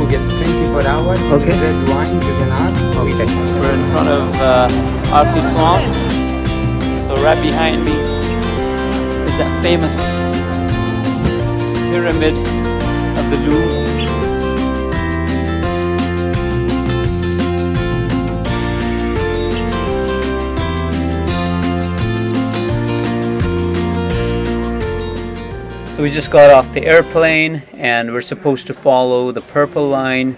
you get 24 hours. Okay. Red wine, you can ask. Okay. We're in front of Arc de Triomphe. So right behind me is that famous pyramid of the Louvre. So we just got off the airplane and we're supposed to follow the purple line.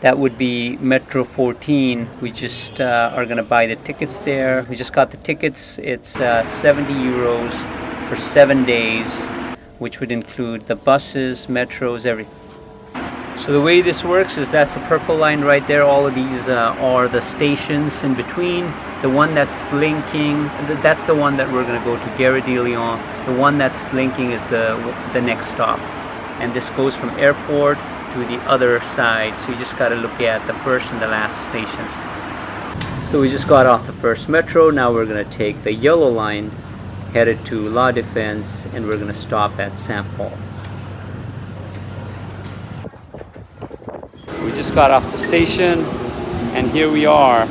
That would be Metro 14. We just are going to buy the tickets there. We just got the tickets. It's 70 euros for 7 days, which would include the buses, metros, everything. So the way this works is that's the purple line right there. All of these are the stations in between. The one that's blinking, that's the one that we're going to go to, Gare de Lyon. The one that's blinking is the next stop. And this goes from airport to the other side. So you just got to look at the first and the last stations. So we just got off the first metro. Now we're going to take the yellow line headed to La Défense, and we're going to stop at Saint Paul. We just got off the station and here we are.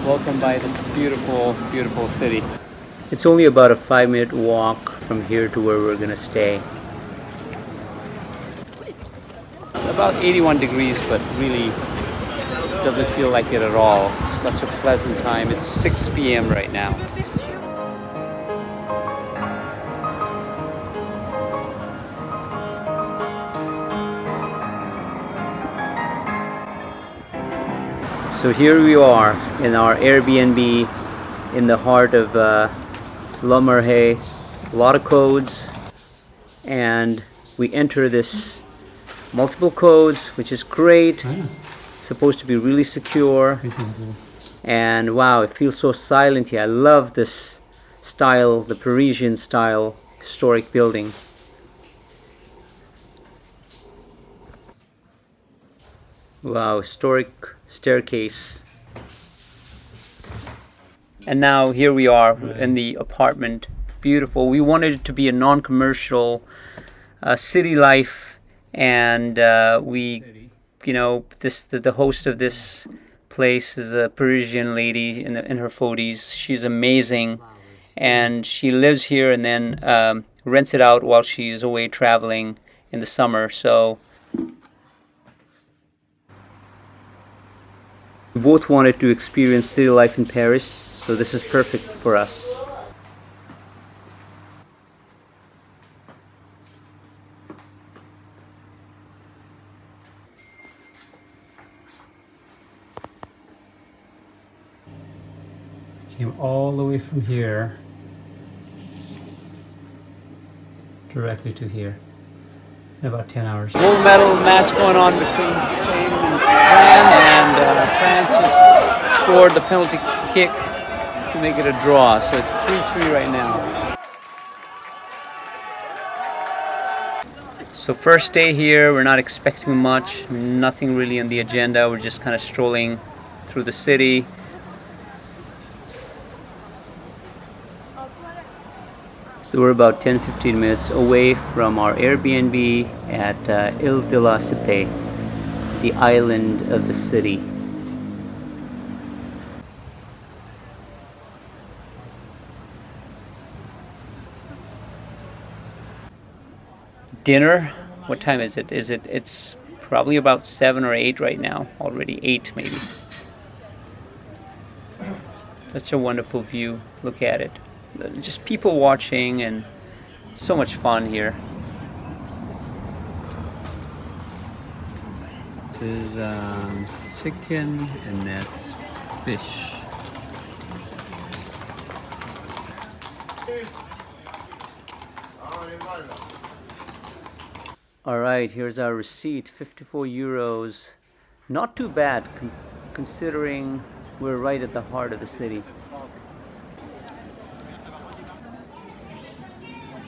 Welcome by this beautiful, beautiful city. It's only about a 5-minute walk from here to where we're gonna stay. It's about 81 degrees, but really doesn't feel like it at all. Such a pleasant time. It's 6 p.m. right now. So here we are in our Airbnb in the heart of Le Marais. A lot of codes, and we enter this multiple codes, which is great. Supposed to be really secure, and wow, it feels so silent here. I love this style, the Parisian style historic building. Wow, historic staircase. And now here we are in the apartment. Beautiful. We wanted it to be a non-commercial city life, and the host of this place is a Parisian lady in her 40s. She's amazing, and she lives here and then rents it out while she's away traveling in the summer. So we both wanted to experience city life in Paris, so this is perfect for us. Came all the way from here directly to here in about 10 hours. Gold medal match going on between Spain and France, and France just scored the penalty kick to make it a draw, so it's 3-3 right now. So first day here, we're not expecting much, nothing really on the agenda. We're just kind of strolling through the city. So we're about 10-15 minutes away from our Airbnb at Île de la Cité, the island of the city. Dinner, what time is it? It's probably about 7 or 8 right now, already 8 maybe. Such a wonderful view, look at it. Just people watching, and it's so much fun here. This is chicken, and that's fish. Alright, here's our receipt, 54 euros. Not too bad considering we're right at the heart of the city.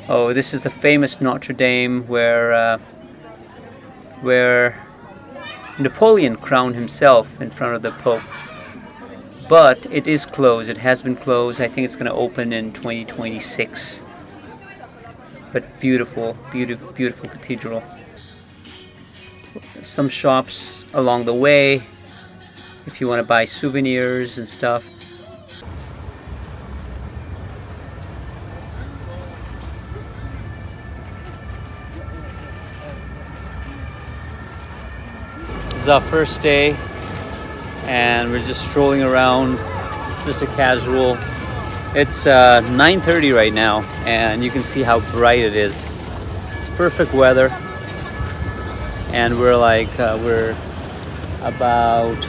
Oh, this is the famous Notre Dame where Napoleon crowned himself in front of the Pope. But it is closed. It has been closed. I think it's going to open in 2026. But beautiful, beautiful, beautiful cathedral. some shops along the way if you want to buy souvenirs and stuff. This is our first day and we're just strolling around, just a casual. It's 9:30 right now and you can see how bright it is. It's perfect weather and we're about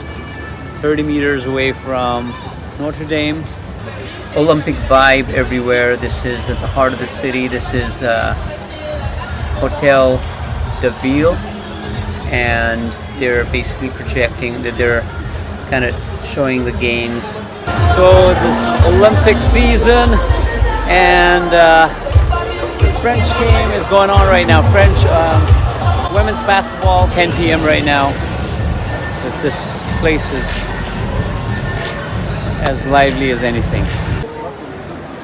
30 meters away from Notre Dame. Olympic vibe everywhere. This is at the heart of the city. This is Hotel de Ville, and they're basically projecting that they're kind of showing the games. So this Olympic season and the French game is going on right now. French women's basketball, 10 p.m. right now. But this place is as lively as anything.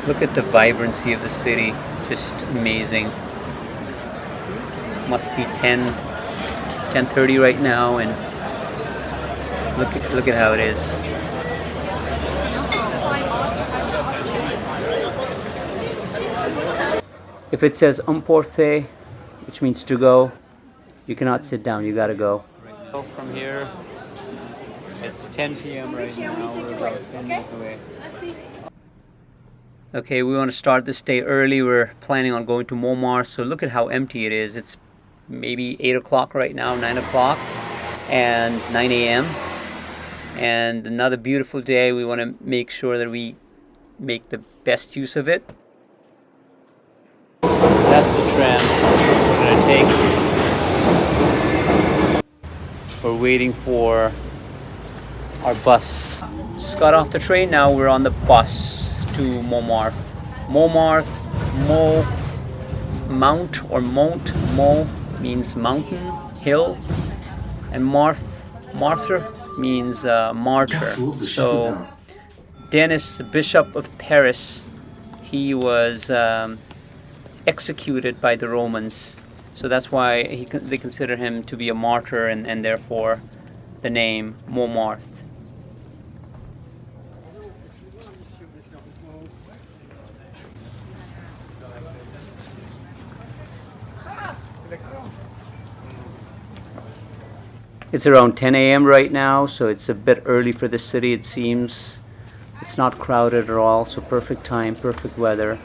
Look at the vibrancy of the city, just amazing. Must be 10:30 right now, and look at how it is. If it says emporter, which means to go, you cannot sit down, you gotta go. From here, it's 10 p.m. right now, we're about 10 minutes away. Okay, we want to start this day early. We're planning on going to Montmartre, so look at how empty it is. It's maybe 8 o'clock right now, 9 o'clock, and 9 a.m. And another beautiful day. We want to make sure that we make the best use of it. That's the tram we're going to take. We're waiting for our bus. Just got off the train, now we're on the bus to Montmartre. Montmartre, Mont means mountain, hill, and Martre means martyr. So Denis, Bishop of Paris, he was executed by the Romans. So that's why they consider him to be a martyr, and therefore the name Montmartre. It's around 10 a.m. right now, so it's a bit early for the city, it seems. It's not crowded at all, so perfect time, perfect weather.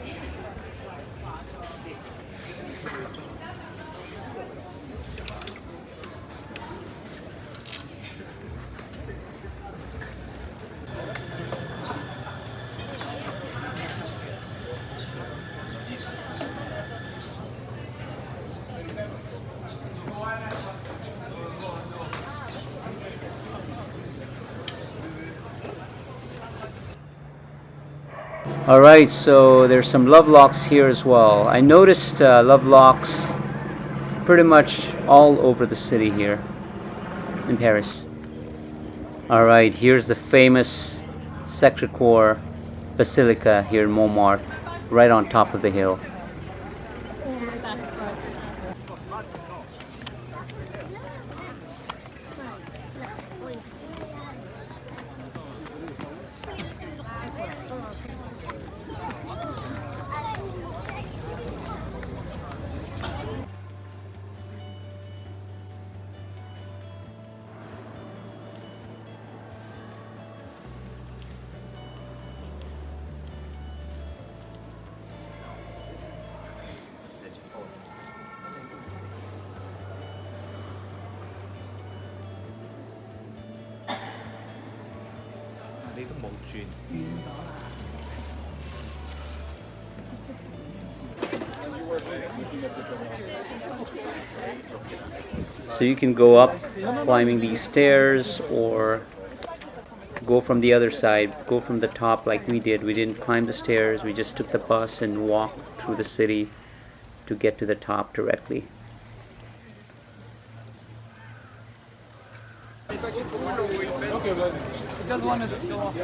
Alright, so there's some love locks here as well. I noticed love locks pretty much all over the city here in Paris. Alright, here's the famous Sacré-Cœur Basilica here in Montmartre, right on top of the hill. So you can go up climbing these stairs, or go from the other side, go from the top like we did. We didn't climb the stairs, we just took the bus and walked through the city to get to the top directly. It does want us to go off.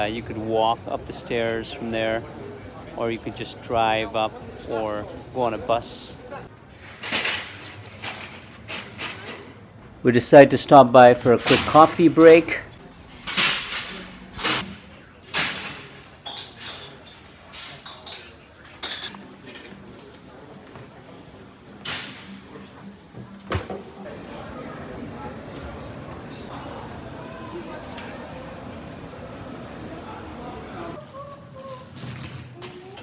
You could walk up the stairs from there, or you could just drive up or go on a bus. We decided to stop by for a quick coffee break.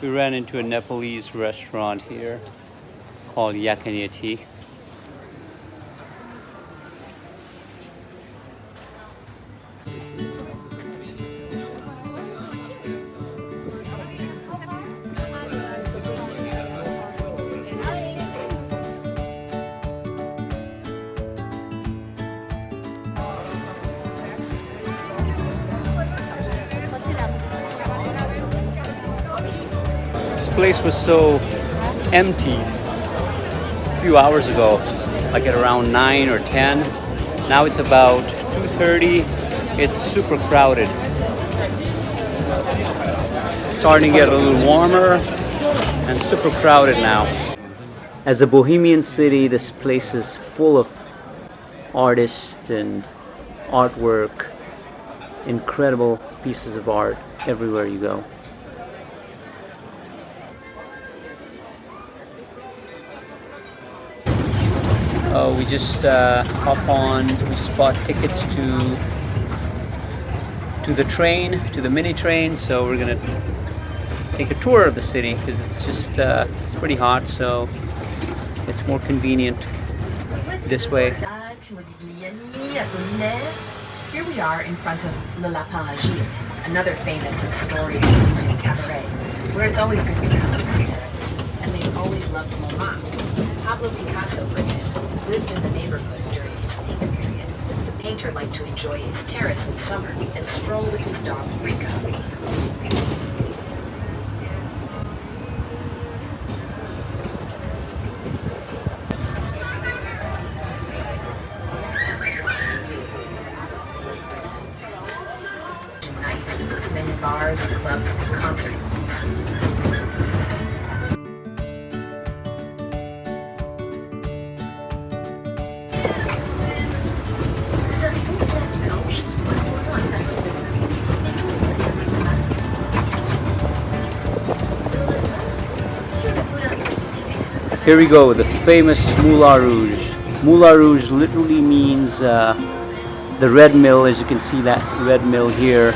We ran into a Nepalese restaurant here called Yakanyati. This place was so empty a few hours ago, like at around 9 or 10. Now it's about 2:30. It's super crowded. Starting to get a little warmer and super crowded now. As a bohemian city, this place is full of artists and artwork, incredible pieces of art everywhere you go. We just bought tickets to the train, to the mini train, so we're gonna take a tour of the city because it's just it's pretty hot, so it's more convenient this way. Here we are in front of Le Lapin Agile, another famous and storied Parisian cabaret, where it's always good to come in Paris, and they've always loved Montmartre. Pablo Picasso, for example, lived in the neighborhood during his peak period. The painter liked to enjoy his terrace in summer and stroll with his dog Frico. Nights with its many bars, clubs, and concert halls. Here we go, the famous Moulin Rouge. Moulin Rouge literally means the red mill, as you can see that red mill here.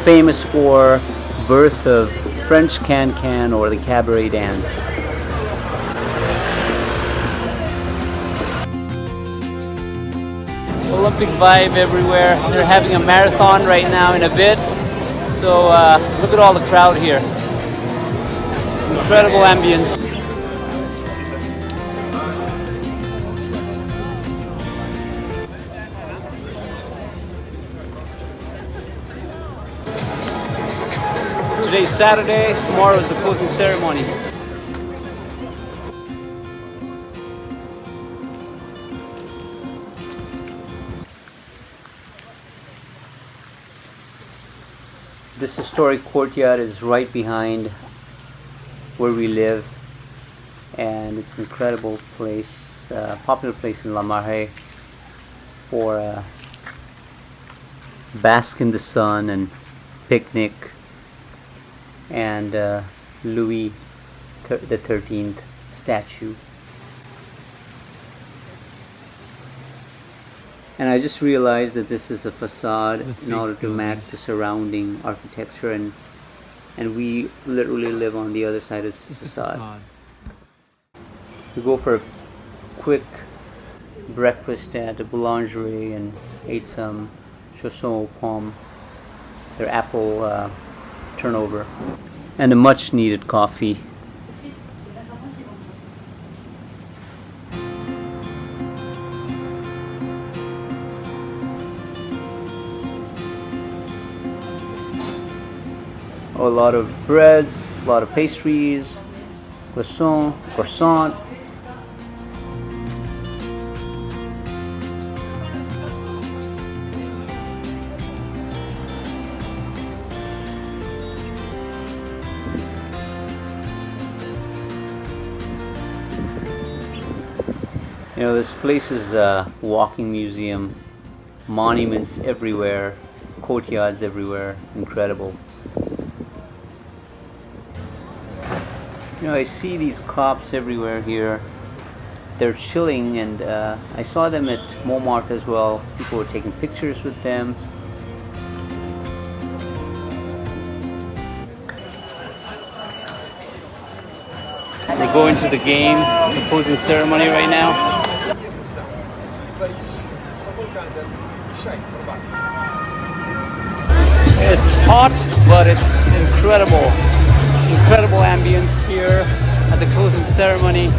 Famous for birth of French can-can or the cabaret dance. Olympic vibe everywhere. They're having a marathon right now in a bit. So look at all the crowd here. Incredible ambience. Today's Saturday, tomorrow is the closing ceremony. This historic courtyard is right behind where we live, and it's an incredible place, popular place in Marais for bask in the sun and picnic, and Louis the 13th statue. And I just realized that this is a facade in order to match the surrounding architecture, and we literally live on the other side of the facade. We go for a quick breakfast at the boulangerie and ate some chausson aux pommes, their apple turnover, and a much needed coffee. A lot of breads, a lot of pastries, croissant. You know, this place is a walking museum, monuments everywhere, courtyards everywhere, incredible. You know, I see these cops everywhere here. They're chilling, and I saw them at Montmartre as well. People were taking pictures with them. They go into the game, the closing ceremony right now. It's hot, but it's incredible. Incredible ambience here at the closing ceremony.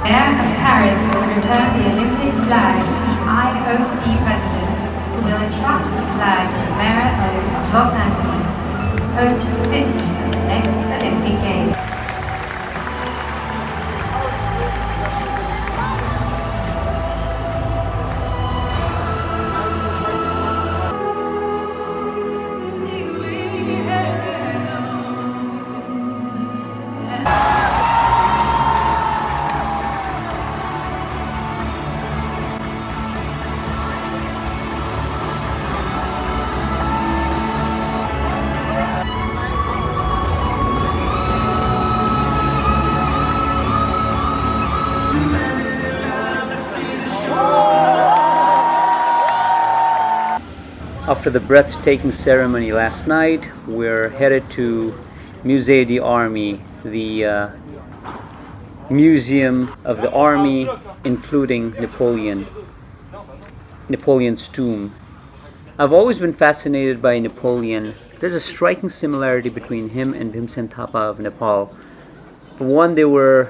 Mayor of Paris will return the Olympic flag to the IOC president, who will entrust the flag to the mayor of Los Angeles, host city of the next Olympic Games. After the breathtaking ceremony last night, we're headed to Musée de Armee, the museum of the army, including Napoleon's tomb. I've always been fascinated by Napoleon. There's a striking similarity between him and Bhimsen Thapa of Nepal. For one, they were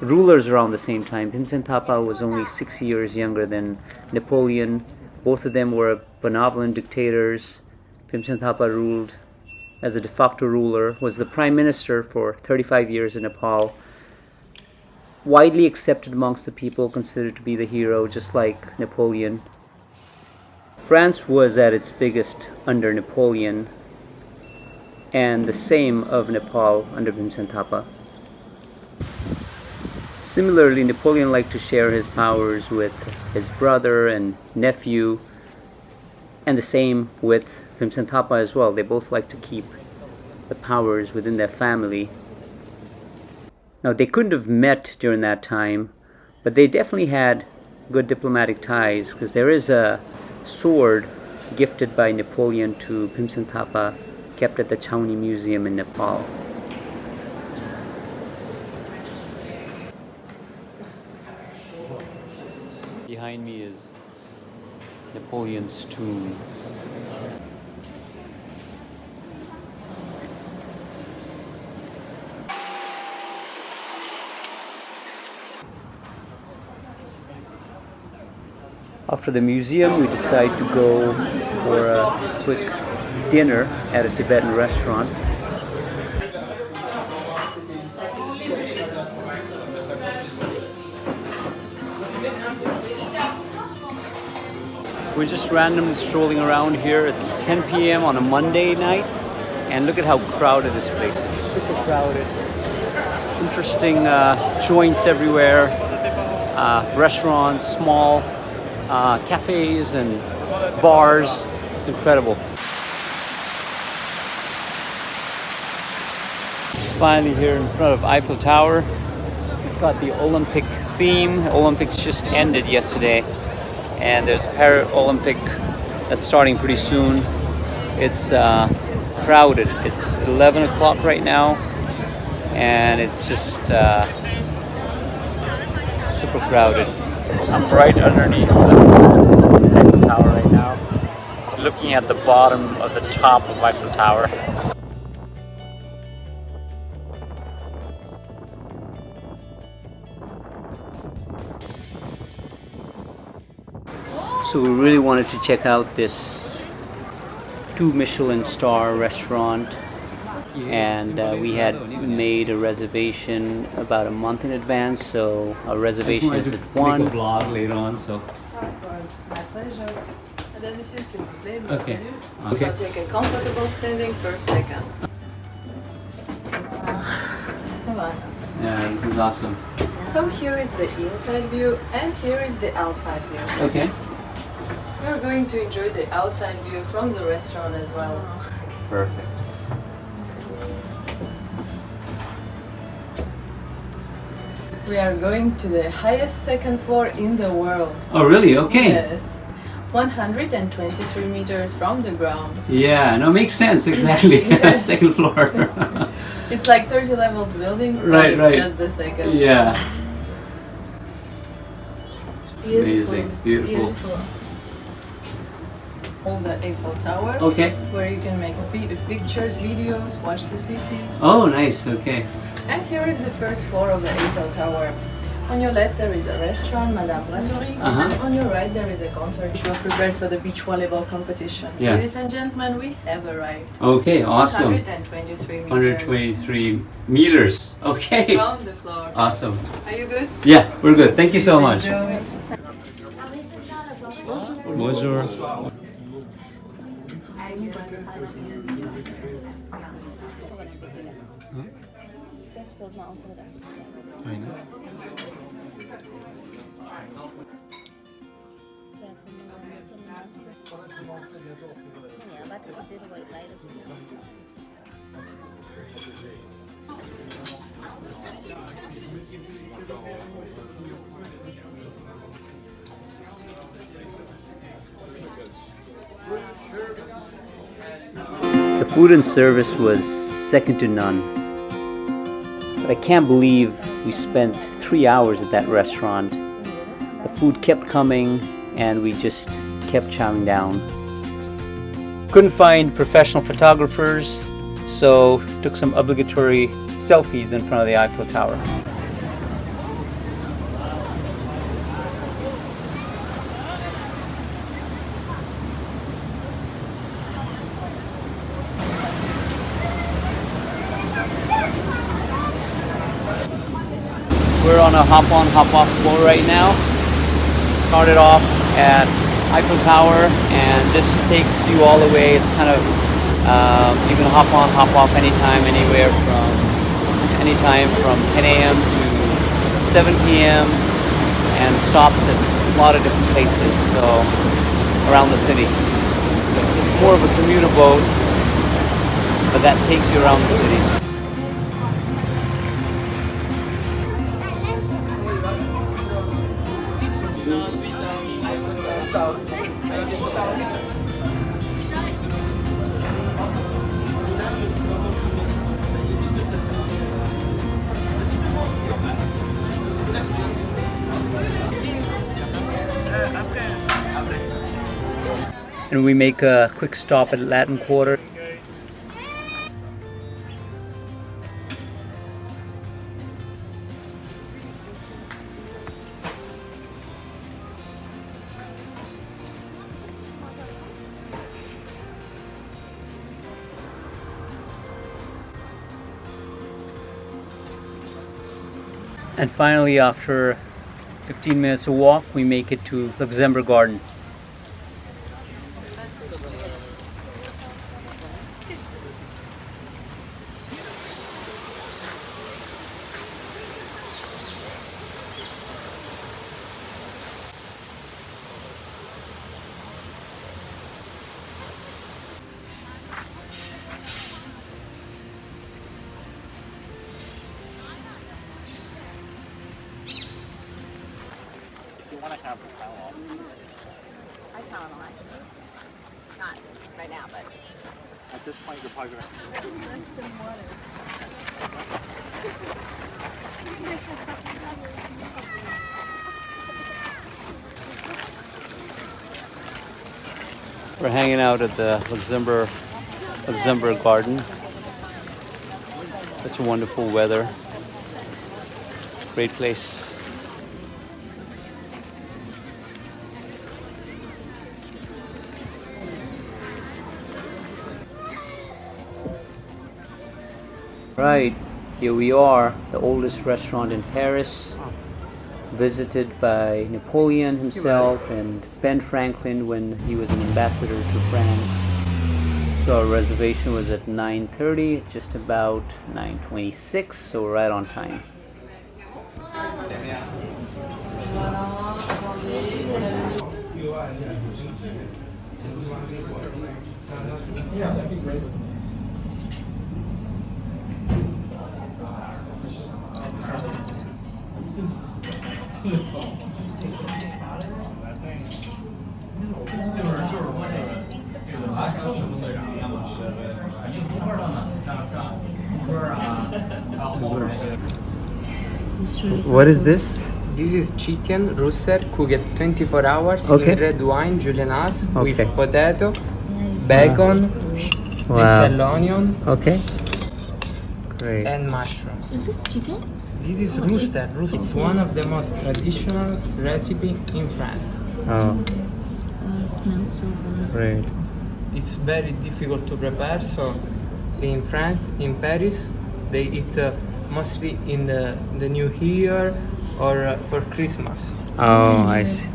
rulers around the same time. Bhimsen Thapa was only 6 years younger than Napoleon. Both of them were benevolent dictators. Bhimsen Thapa ruled as a de facto ruler, was the prime minister for 35 years in Nepal. Widely accepted amongst the people, considered to be the hero, just like Napoleon. France was at its biggest under Napoleon, and the same of Nepal under Bhimsen Thapa. Similarly, Napoleon liked to share his powers with his brother and nephew, and the same with Bhimsen Thapa as well. They both like to keep the powers within their family. Now, they couldn't have met during that time, but they definitely had good diplomatic ties, because there is a sword gifted by Napoleon to Bhimsen Thapa, kept at the Chhaoni Museum in Nepal. Behind me is Napoleon's tomb. After the museum, we decide to go for a quick dinner at a Tibetan restaurant. We're just randomly strolling around here. It's 10 p.m. on a Monday night, and look at how crowded this place is. Super crowded. Interesting joints everywhere, restaurants, small cafes and bars. It's incredible. Finally here in front of Eiffel Tower. It's got the Olympic theme. Olympics just ended yesterday, and there's a Paralympic that's starting pretty soon. It's crowded. It's 11 o'clock right now, and it's just super crowded. I'm right underneath Eiffel Tower right now, looking at the bottom of the top of Eiffel Tower. So we really wanted to check out this 2 Michelin star restaurant, and we had made a reservation about a month in advance, so our reservation is at 1. Make a vlog later on, so. Of course, my pleasure. Madame, monsieur, s'il vous plaît, Okay. bienvenue. Okay. So take a comfortable standing for a second. Come on. Yeah, this is awesome. So here is the inside view, and here is the outside view. Okay. You're going to enjoy the outside view from the restaurant as well. Perfect. We are going to the highest second floor in the world. Oh, really? Okay. Yes. 123 meters from the ground. Yeah, no, makes sense, exactly. Yes. Second floor. It's like 30 levels building, but Right, it's right. just the second. Yeah. Beautiful. Amazing, beautiful. All the Eiffel Tower, Okay. where you can make pictures, videos, watch the city. Oh, nice. Okay. And here is the first floor of the Eiffel Tower. On your left there is a restaurant, Madame Brasserie, Uh-huh. and on your right there is a concert. You are prepared for the beach volleyball competition. Yeah. Ladies and gentlemen, we have arrived. Okay, awesome. 123 meters 123 meters. Okay. from the floor. Awesome. Are you good? Yeah, we're good. Thank you so much. Enjoy. Bonjour. Aynen. The food and service was second to none. But I can't believe we spent 3 hours at that restaurant. The food kept coming and we just kept chowing down. Couldn't find professional photographers, so took some obligatory selfies in front of the Eiffel Tower. We're on a hop-on, hop-off floor right now. Started off at Eiffel Tower, and this takes you all the way. It's kind of you can hop on, hop off anytime, anywhere from 10 a.m. to 7 p.m. and stops at a lot of different places. So around the city. It's more of a commuter boat, but that takes you around the city. And we make a quick stop at Latin Quarter. And finally, after 15 minutes of walk, we make it to Luxembourg Garden. I tell him actually. Not right now, but At this point, you're probably gonna. We're hanging out at the Luxembourg Garden. Such wonderful weather. Great place. Right, here we are, the oldest restaurant in Paris, visited by Napoleon himself and Ben Franklin when he was an ambassador to France. So our reservation was at 9:30, it's just about 9:26, so we're right on time. What is this? This is chicken roasted cooked 24 hours Okay. in red wine Juliennas Okay. with potato, bacon, Wow. little onion, Okay. Great. and mushroom. is this chicken? This is roasted. It's one of the most traditional recipe in France. Oh, Oh, it smells so good. great. It's very difficult to prepare, so in France, in Paris, they eat mostly in the New Year or for Christmas. Oh, I see.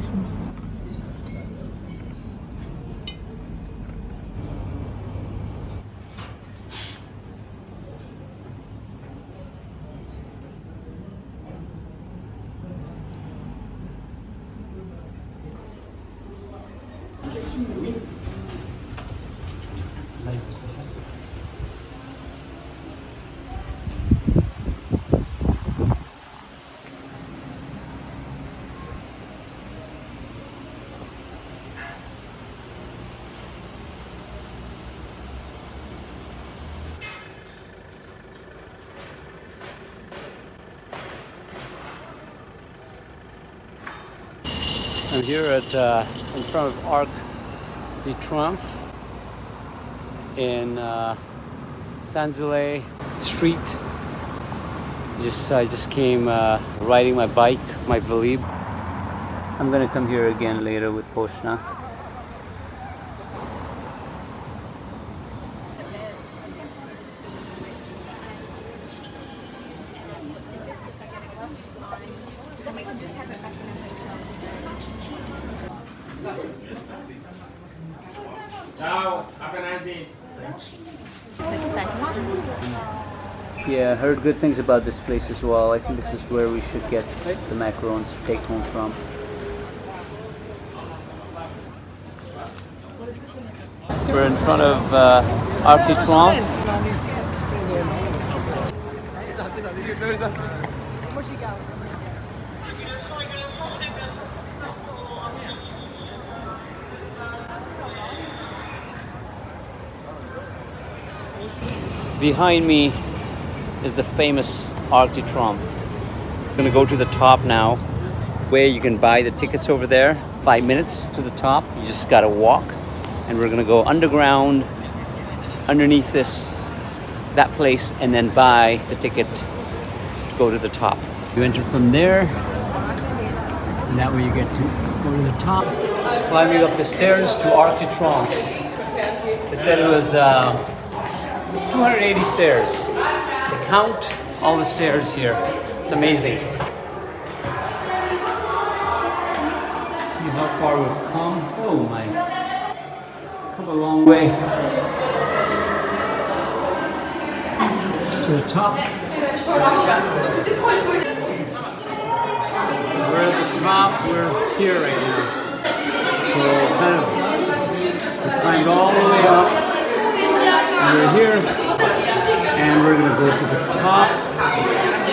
I'm here at in front of Arc de Triomphe in Sanzilay Street. I just came riding my bike, my Velibe. I'm gonna come here again later with Poshna. Ciao, have a nice day. Yeah, I heard good things about this place as well. I think this is where we should get the macarons to take home from. We're in front of Arc de Triomphe. Behind me is the famous Arc de Triomphe. I'm gonna go to the top now, where you can buy the tickets over there. 5 minutes to the top, you just gotta walk. And we're gonna go underground, underneath that place, and then buy the ticket to go to the top. You enter from there, and that way you get to go to the top. Climbing up the stairs to Arc de Triomphe. They said it was 280 stairs. Count all the stairs here. It's amazing. far we've come. Oh my. Come a long way. To the top. We're at the top. We're here right now. So kind of we climbed all the way up. And we're here. And we're gonna go to the top.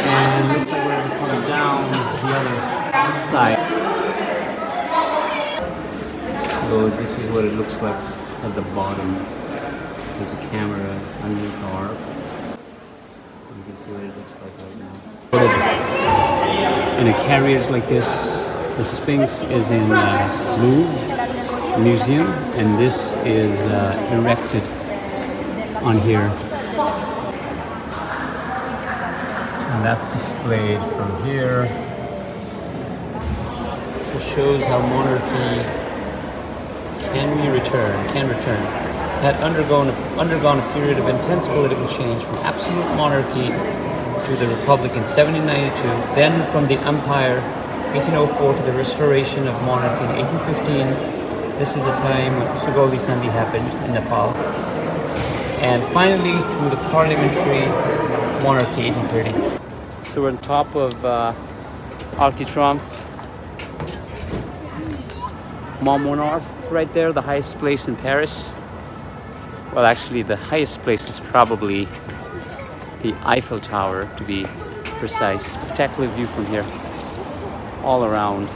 And it looks like we're gonna come down the other side. So this is what it looks like at the bottom. There's a camera underneath the arc. You can see what it looks like right now. In a carriage like this, the Sphinx is in Louvre Museum, and this is erected on here. And that's displayed from here. So it shows how monarchy can return. Had undergone a period of intense political change from absolute monarchy to the republic in 1792, then from the empire 1804 to the restoration of monarchy in 1815. This is the time when Sugoli Sandhi happened in Nepal. And finally to the parliamentary monarchy 1830. So we're on top of Arc de Triomphe. Montmartre, right there, the highest place in Paris. Well, actually, the highest place is probably the Eiffel Tower, to be precise. Spectacular view from here, all around.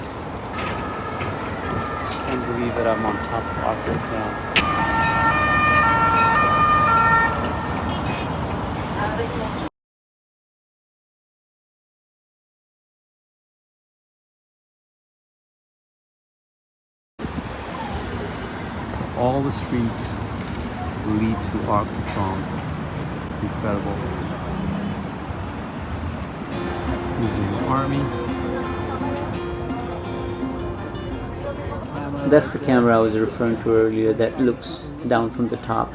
Can't believe that I'm on top of Arc de Triomphe. All the streets lead to Arc de Triomphe. Incredible. Musée of Army. That's the camera I was referring to earlier that looks down from the top.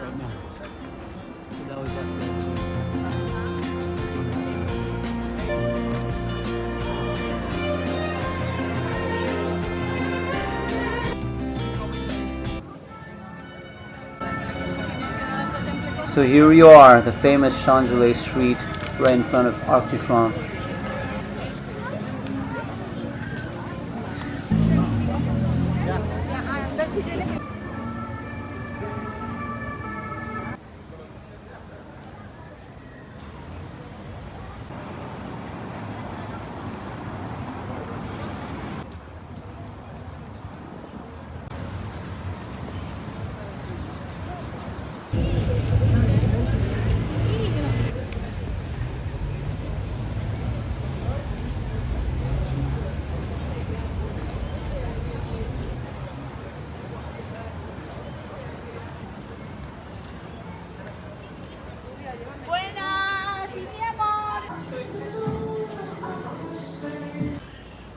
So here we are, the famous Champs-Élysées street, right in front of Arc de Triomphe.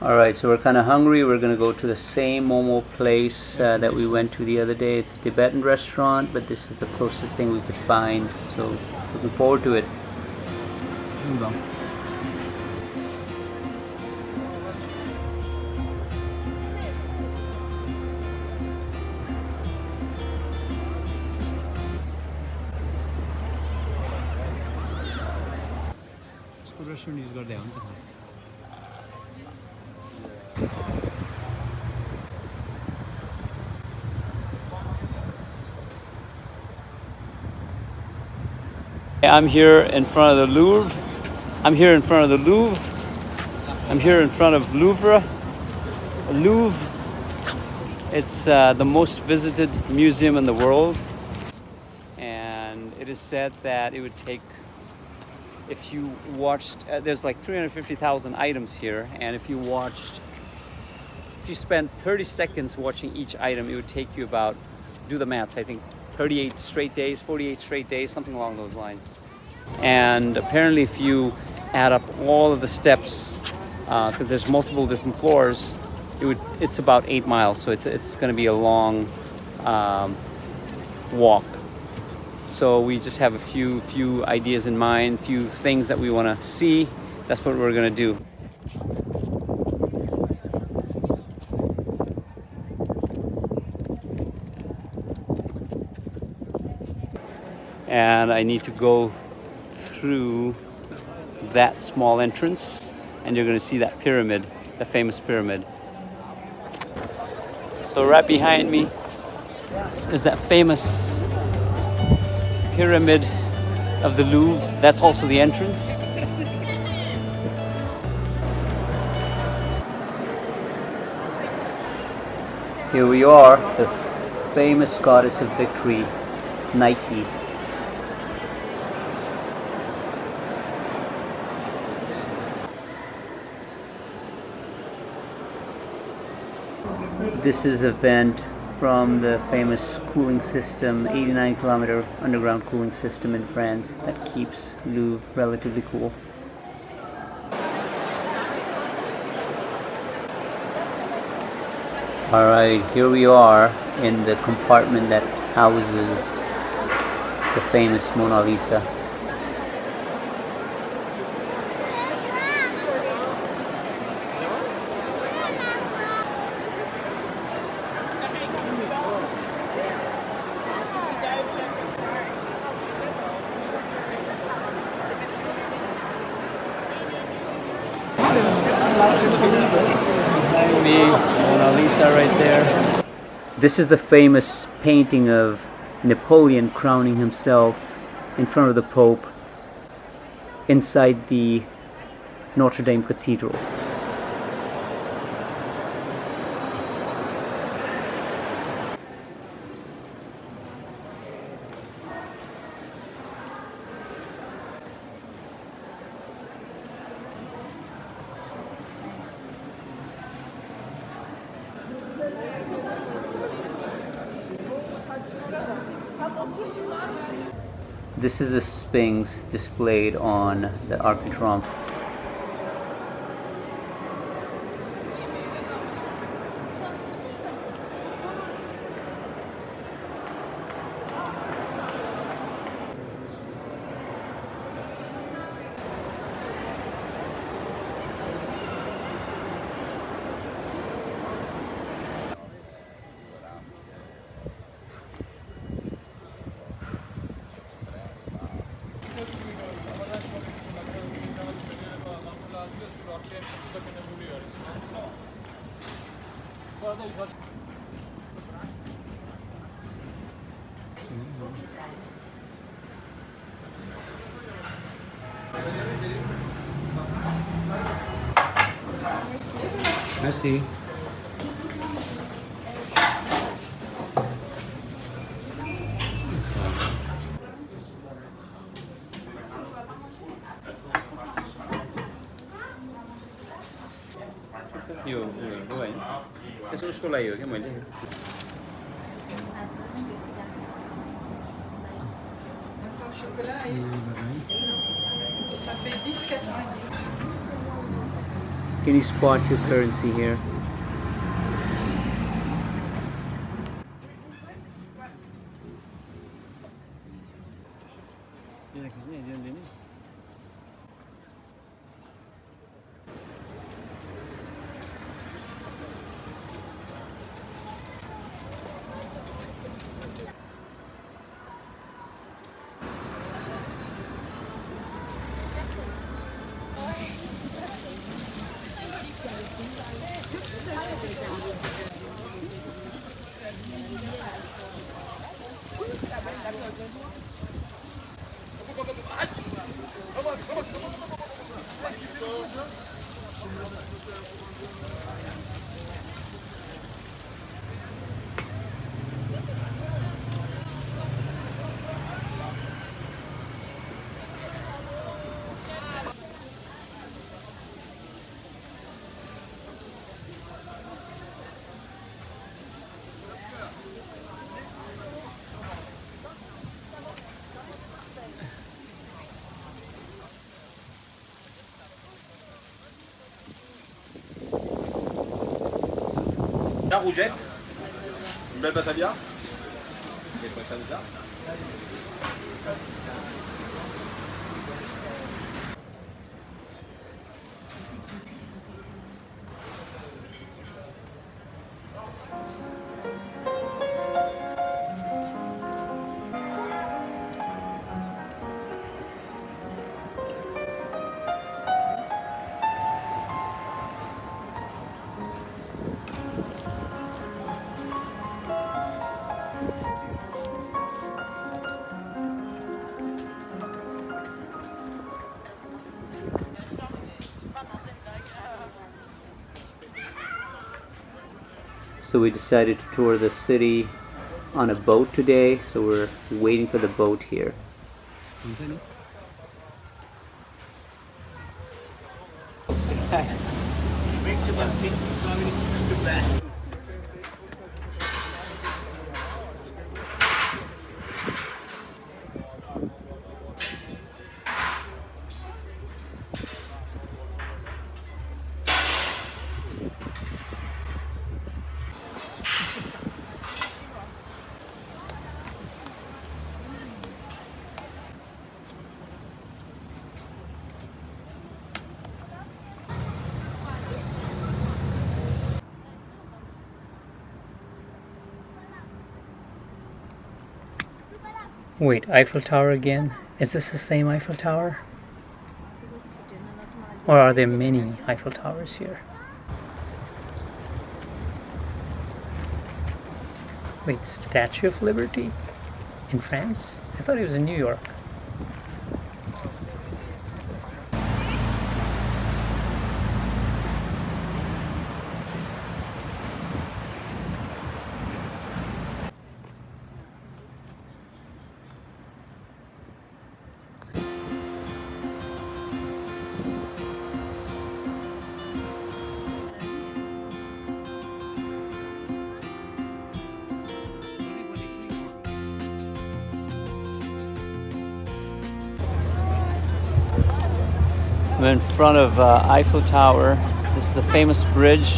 Alright, so we're kind of hungry. We're going to go to the same Momo place that we went to the other day. It's a Tibetan restaurant, but this is the closest thing we could find. So, looking forward to it. Here we go. Restaurant is got down. I'm here in front of the Louvre. I'm here in front of the Louvre. I'm here in front of Louvre. Louvre. It's the most visited museum in the world, and it is said that it would take, if you watched, there's like 350,000 items here, and if you spent 30 seconds watching each item, it would take you about, do the maths, I think 38 straight days, 48 straight days, something along those lines. And apparently if you add up all of the steps, because there's multiple different floors, it's about 8 miles, so it's going to be a long walk. So we just have a few ideas in mind, few things that we want to see. That's what we're going to do. and I need to go through that small entrance, and you're going to see that pyramid, the famous pyramid. So right behind me is that famous pyramid of the Louvre. That's also the entrance. Here we are, the famous goddess of victory, Nike. This is a vent from the famous cooling system, 89-kilometer underground cooling system in France that keeps Louvre relatively cool. Alright, here we are in the compartment that houses the famous Mona Lisa. Mona Lisa right there. This is the famous painting of Napoleon crowning himself in front of the Pope inside the Notre Dame Cathedral. This is the Sphinx displayed on the Arc de Triomphe. Merci. Yo, vậy. Cái số sô lầy ở cái mình đây. Can you spot your currency here? La rougette, une belle basalia. Vous trouvez ça déjà? So we decided to tour the city on a boat today, so we're waiting for the boat here. Wait, Eiffel Tower again? Is this the same Eiffel Tower? Or are there many Eiffel Towers here? Wait, Statue of Liberty? In France? I thought it was in New York. I'm in front of Eiffel Tower. This is the famous bridge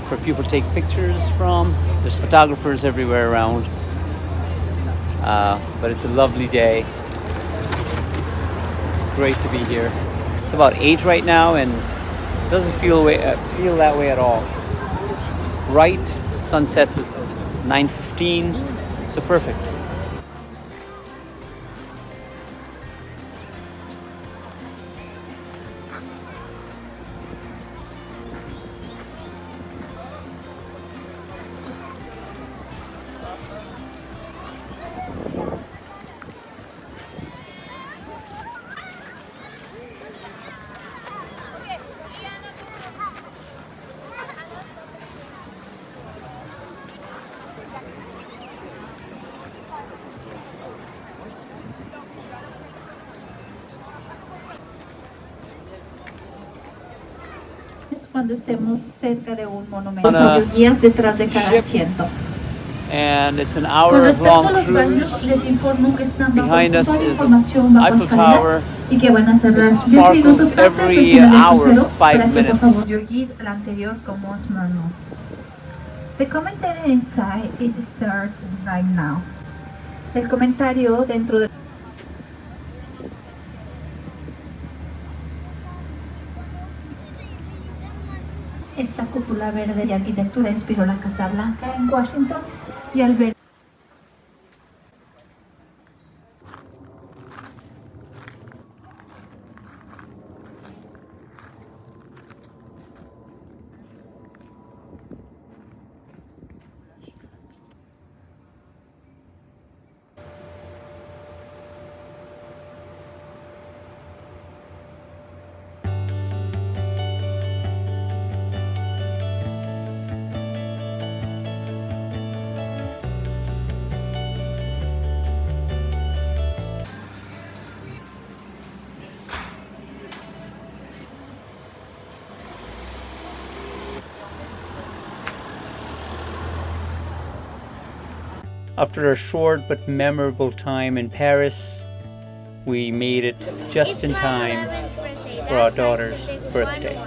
where people take pictures from. There's photographers everywhere around. But it's a lovely day. It's great to be here. It's about 8 right now and it doesn't feel that way at all. It's bright. Sun sets at 9:15, so perfect. Cuando estemos cerca de un monumento, guías detrás de cada asiento. And it's an hour-long cruise. Behind us is Eiffel Tower. It sparkles every hour for 5 minutes. The commentary inside is starting right now. El comentario dentro de esta cúpula verde de arquitectura inspiró la Casa Blanca en Washington y al ver After a short but memorable time in Paris, we made it just in time for our daughter's birthday.